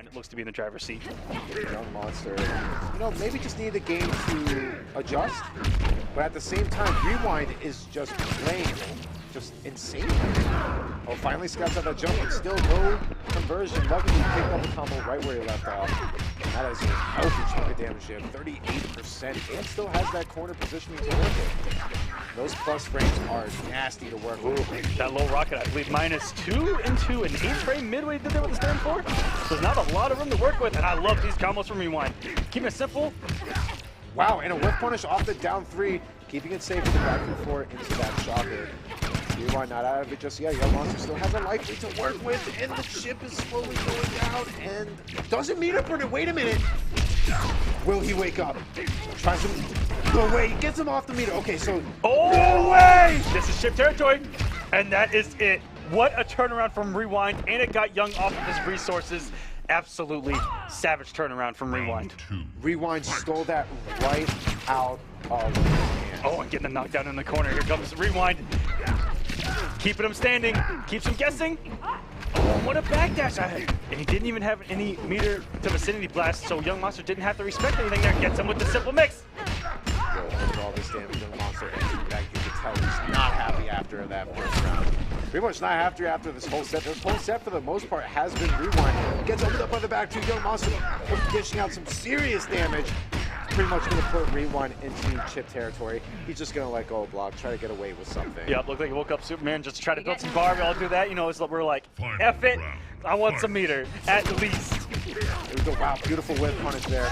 Rewind looks to be in the driver's seat. Yungmonster, you know, maybe just need the game to adjust, but at the same time, Rewind is just playing just insane. Oh, finally scouts out that jump, but still no conversion. Luckily, he picked up the combo right where he left off. That is a healthy chunk of damage here, 38%, and still has that corner positioning to work with. Those plus frames are nasty to work with. Ooh, that low rocket, I believe, -2 into an 8 frame midway did there with the stand 4. So there's not a lot of room to work with, and I love these combos from Rewind. Keep it simple. Wow, and a whiff punish off the down 3, keeping it safe with the back 4 into that shocker. Rewind not out of it just yet. Yungmonster still has a life lead to work with, and the chip is slowly going down, and doesn't meet up for it. Wait a minute. Will he wake up? Tries to go away. He gets him off the meter. Okay, so no way! This is chip territory, and that is it. What a turnaround from Rewind, and it got Young off of his resources. Absolutely savage turnaround from Rewind. Rewind stole that right out of his hands. Oh, and getting the knockdown in the corner. Here comes Rewind. Keeping him standing, keeps him guessing. Oh, what a backdash! And he didn't even have any meter to vicinity blast, so Yungmonster didn't have to respect anything there. Gets him with the simple mix. With all this damage, Yungmonster entering back, you can tell he's not happy after that first round. Pretty much not happy after this whole set. This whole set, for the most part, has been Rewind. Gets opened up by the back two. Yungmonster dishing out some serious damage. Pretty much going to put Rewind into chip territory. He's just going to let go of block, try to get away with something. Yep, looked like he woke up Superman just to try to build some bar. We all do that, you know. We're like, F it, I want some meter, at least. There we go. Wow, beautiful whip punish there.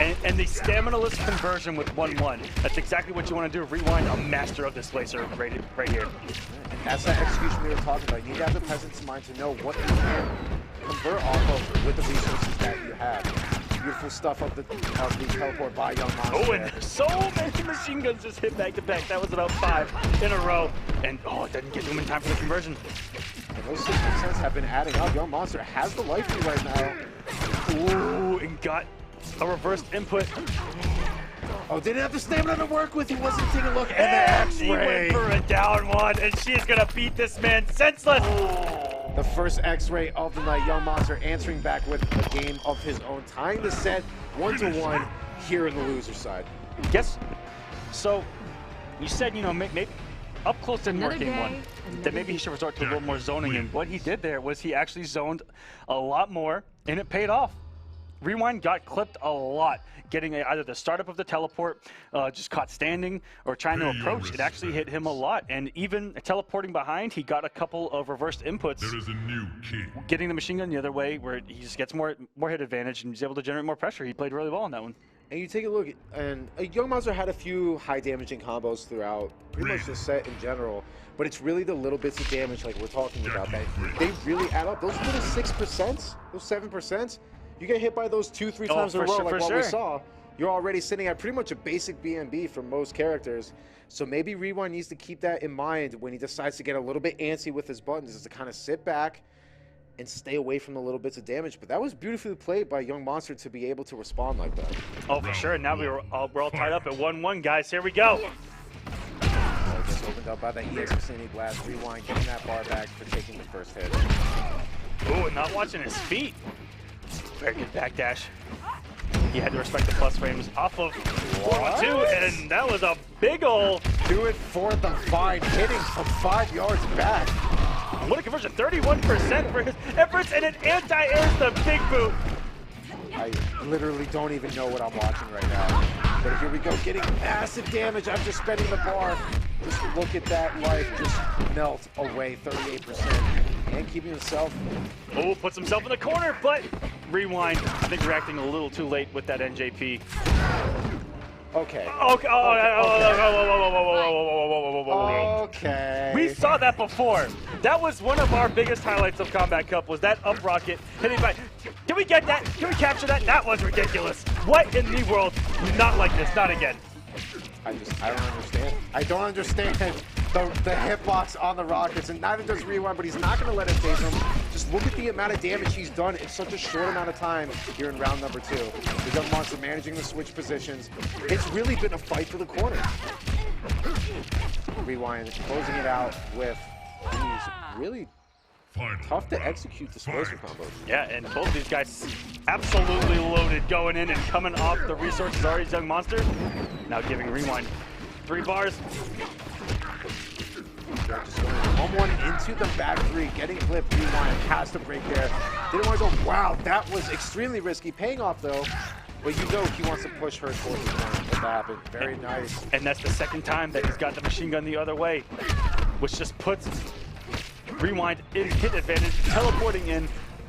And the stamina-less conversion with 1-1. That's exactly what you want to do. Rewind, a master of this laser right here. And that's that execution we were talking about. You need to have the presence in mind to know what you can convert off of with the resources that you have. Beautiful stuff of the teleport by Yungmonster. Oh, and so many machine guns just hit back to back. That was about 5 in a row. And oh, it didn't get to him in time for the conversion. And those 6% have been adding up. Yungmonster has the life lead right now. Ooh, and got a reversed input. Oh, didn't have the stamina to work with. He wasn't taking a look. And the X-ray. He went for a down 1, and she's going to beat this man senseless. The first X-ray of the night. Yungmonster answering back with a game of his own, tying the set 1-1 here in the loser side. Yes. So you said, you know, maybe up close didn't work game 1. That maybe he should resort to a little more zoning. And what he did there was he actually zoned a lot more, and it paid off. Rewind got clipped a lot, getting either the startup of the teleport, just caught standing, or trying to approach. It actually hit him a lot, and even teleporting behind, he got a couple of reversed inputs. There is a new king. Getting the machine gun the other way, where he just gets more hit advantage, and he's able to generate more pressure. He played really well on that one. And you take a look, and Yungmonster had a few high damaging combos throughout pretty much the set in general, but it's really the little bits of damage like we're talking about that they really add up. Those little 6%, those 7%, you get hit by those 2-3 times in a row like what we saw, you're already sitting at pretty much a basic BNB for most characters. So maybe Rewind needs to keep that in mind when he decides to get a little bit antsy with his buttons, is to kind of sit back and stay away from the little bits of damage. But that was beautifully played by Yungmonster to be able to respond like that. Oh, for sure. And now we're all tied up at 1-1, guys. Here we go. Just opened up by the EX Vicinity Blast. Rewind getting that bar back for taking the first hit. Ooh, and not watching his feet. Very good backdash. He had to respect the plus frames off of 4-2, and that was a big ol' do it for the vine, hitting from 5 yards back. What a conversion, 31% for his efforts, and an anti-air is the big boot. I literally don't even know what I'm watching right now. But here we go, getting massive damage after spending the bar. Just look at that life just melt away, 38%. And keeping himself. Oh, puts himself in the corner, but Rewind, I think, reacting a little too late with that NJP. Okay. Okay. Okay. We saw that before. That was one of our biggest highlights of Kombat Cup, was that up rocket hitting by. Did we get that? Can we capture that? That was ridiculous. What in the world? Not like this. Not again. I don't understand. I don't understand the hitbox on the rockets, and neither does Rewind, but he's not going to let it phase him. Just look at the amount of damage he's done in such a short amount of time here in round number 2. The Yungmonster managing the switch positions. It's really been a fight for the corner. Rewind closing it out with these really Tough to execute displacer combos. Yeah, and both of these guys absolutely loaded going in and coming off the resources already. Yungmonster now giving Rewind 3 bars. Just going home one into the back 3, getting clipped. Rewind has to break there. Didn't want to go. Wow, that was extremely risky. Paying off though. But you know he wants to push her towards the corner. If that happened. Very nice. And that's the second time that he's got the machine gun the other way, which just puts Rewind in hit advantage, teleporting in,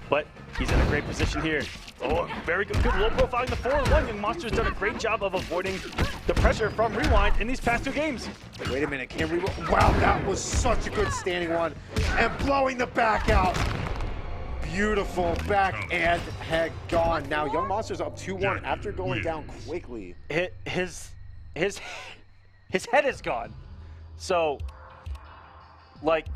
but he's in a great position here. Oh, very good low profiling the 4-1. Yungmonster's done a great job of avoiding the pressure from Rewind in these past 2 games. Wait a minute, can Rewind? Wow, that was such a good standing one. And blowing the back out. Beautiful back and head gone. Now Yungmonster's up 2-1 after going down quickly. His head is gone. So, like,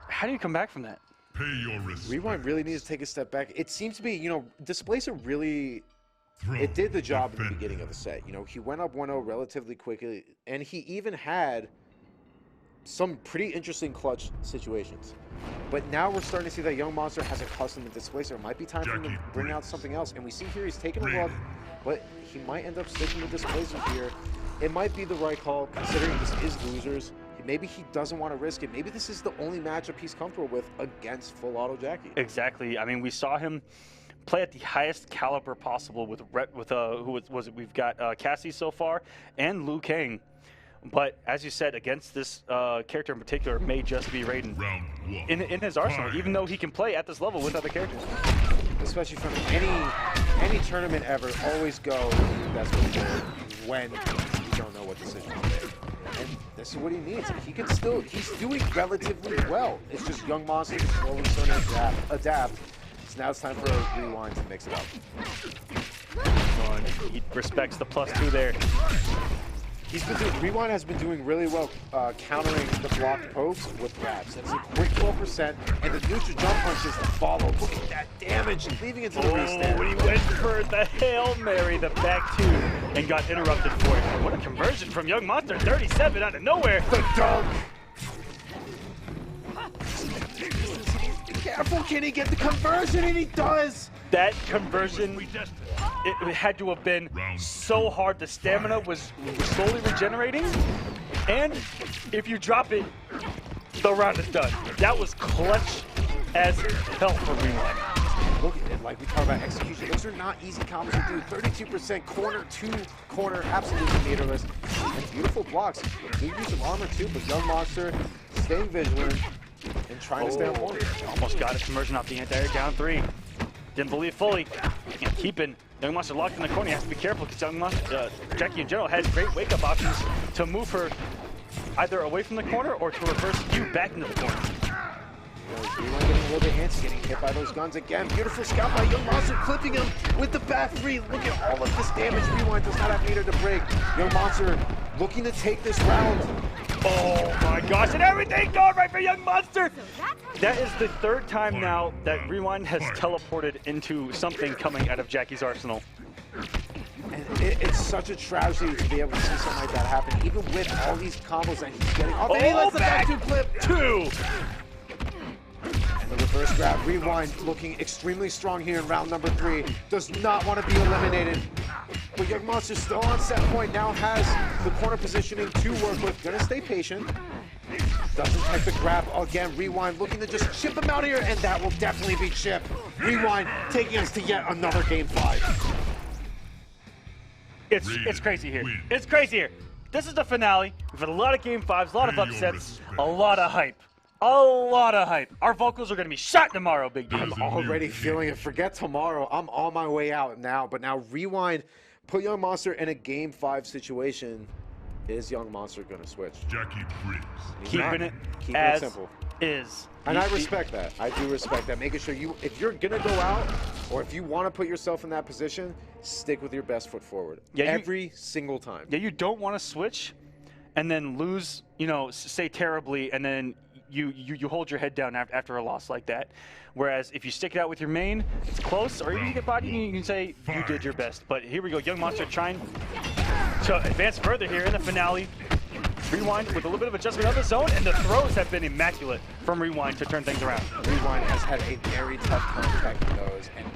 how do you come back from that? Pay your respect. Rewind really needs to take a step back. It seems to be, you know, Displacer really, it did the job in the beginning of the set. You know, he went up 1-0 relatively quickly, and he even had some pretty interesting clutch situations. But now we're starting to see that Yungmonster has a custom to Displacer. It might be time for him to bring out something else. And we see here he's taking a look, but he might end up sticking with Displacer here. It might be the right call, considering this is losers. Maybe he doesn't want to risk it. Maybe this is the only matchup he's comfortable with against full auto Jackie. Exactly. I mean, we saw him play at the highest caliber possible with who was it? We've got Cassie so far and Liu Kang. But as you said, against this character in particular, may just be Raiden in his arsenal, even though he can play at this level with other characters. Especially from any tournament ever, always go that's when you don't know what decision to make. And this is what he needs. He can still, he's doing relatively well. It's just Yungmonster is slowly starting to adapt. So now it's time for a Rewind to mix it up. He respects the +2 there. Rewind has been doing really well countering the blocked pokes with grabs. That's a quick 12%, and the neutral jump punches to follow. Look at that damage, leaving it to the restand. When he went for the Hail Mary, the back 2, and got interrupted for it. What a conversion from Yungmonster, 37 out of nowhere. The dunk. Careful, can he get the conversion? And he does. That conversion, it had to have been so hard. The stamina was slowly regenerating, and if you drop it, the round is done. That was clutch as hell for Rewind. Look at it, like we talked about execution. Those are not easy combos to do. 32% corner to corner, absolutely meterless, and beautiful blocks. He used some armor too, but Yungmonster staying vigilant and trying to stay on point. Almost got a conversion off the anti-air, down 3. Didn't believe fully, and keeping Yungmonster locked in the corner. He has to be careful because Jackie in general has great wake-up options to move her either away from the corner or to reverse you back into the corner. Rewind getting a little bit antsy, getting hit by those guns again. Beautiful scout by Yungmonster, clipping him with the back 3. Look at all of this damage. Rewind does not have meter to break. Yungmonster looking to take this round. Oh my gosh, and everything going right for Yungmonster! That is the 3rd time now that Rewind has teleported into something coming out of Jackie's arsenal. And it's such a tragedy to be able to see something like that happen, even with all these combos that he's getting. Oh, he lets the back 2 clip. 2! And the reverse grab. Rewind looking extremely strong here in round number 3. Does not want to be eliminated. But Yungmonster still on set point, now has the corner positioning to work with. Gonna stay patient. Doesn't take the grab again. Rewind looking to just chip him out here, and that will definitely be chipped. Rewind taking us to yet another game 5. It's crazy here. It's crazy here. This is the finale. We've had a lot of game 5s, a lot of upsets, a lot of hype. A lot of hype. Our vocals are going to be shot tomorrow, Big D. I'm already feeling it. Forget tomorrow. I'm on my way out now. But now Rewind put Yungmonster in a game 5 situation. Is Yungmonster going to switch? Jackie Briggs. Keeping it simple. Is. And I respect that. I do respect that. Making sure if you're going to go out, or if you want to put yourself in that position, stick with your best foot forward. Yeah, every single time. Yeah, you don't want to switch and then lose, you know, say terribly, and then you hold your head down after a loss like that. Whereas if you stick it out with your main, it's close, or even you get bodied, you can say you did your best. But here we go, Yungmonster trying to advance further here in the finale. Rewind with a little bit of adjustment of the zone, and the throws have been immaculate from Rewind to turn things around. Rewind has had a very tough time protecting those, and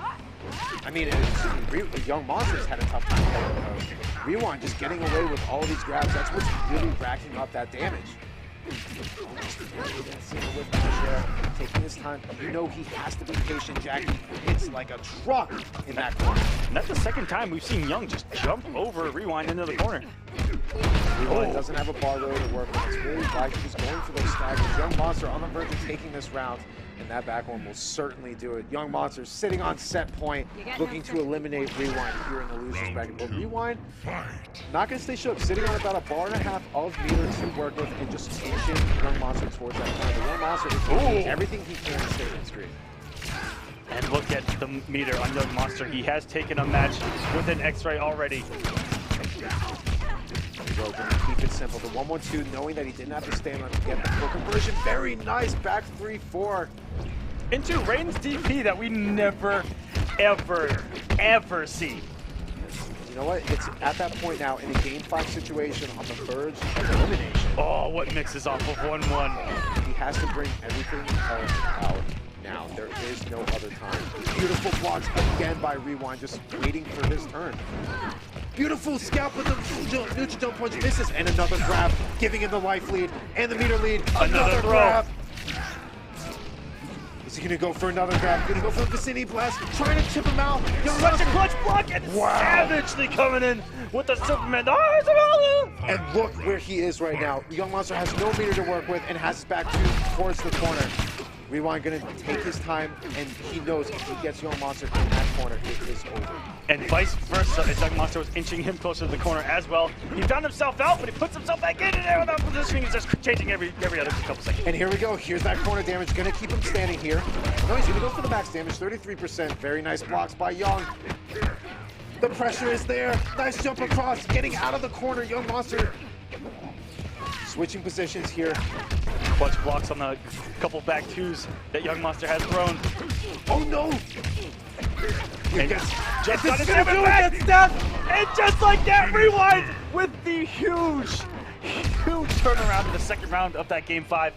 I mean, Yungmonster's had a tough time protecting those. Rewind just getting away with all of these grabs, that's what's really racking up that damage. Taking his time, you know he has to be patient. Jackie hits like a truck in that corner. And that's the second time we've seen Young just jump over Rewind into the corner. Rewind doesn't have a bar row to work with. It's really why he was going for those stacks. Yungmonster on the verge of taking this round, and that back one will certainly do it. Yungmonster sitting on set point, looking to eliminate Rewind here in the losers bracket. But Rewind, not going to stay shook, sitting on about a bar and a half of meter to work with and just pushing Yungmonster towards that corner. The Yungmonster is doing everything he can to stay in street. And look at the meter on Yungmonster. He has taken a match with an X-Ray already. Keep it simple. The 1-1-2, knowing that he didn't have to stand on to get the full conversion. Very nice back 3-4. Into Rain's DP that we never, ever see. You know what? It's at that point now in a Game 5 situation on the verge of elimination. Oh, what mixes off of 1-1. He has to bring everything else out now. There is no other time. Beautiful blocks again by Rewind, just waiting for his turn. Beautiful scalp with the neutral jump punch, misses, and another grab, giving him the life lead and the meter lead. Another grab. Is he gonna go for another grab? Gonna go for the vicinity blast, trying to chip him out. Such a clutch block, and savagely coming in with the Superman. And look where he is right now. Yungmonster has no meter to work with and has his back towards the corner. Rewind gonna take his time, and he knows if he gets Yungmonster in that corner, it is over. And vice versa, as Yungmonster was inching him closer to the corner as well. He found himself out, but he puts himself back in there without positioning. He's just changing every other couple seconds. And here we go. Here's that corner damage. Gonna keep him standing here. No, he's gonna go for the max damage. 33%. Very nice blocks by Young. The pressure is there. Nice jump across. Getting out of the corner. Yungmonster switching positions here. Clutch blocks on the couple back twos that Yungmonster has thrown. Oh no! And just got his back. And just like that, Rewind with the huge turnaround in the second round of that Game 5.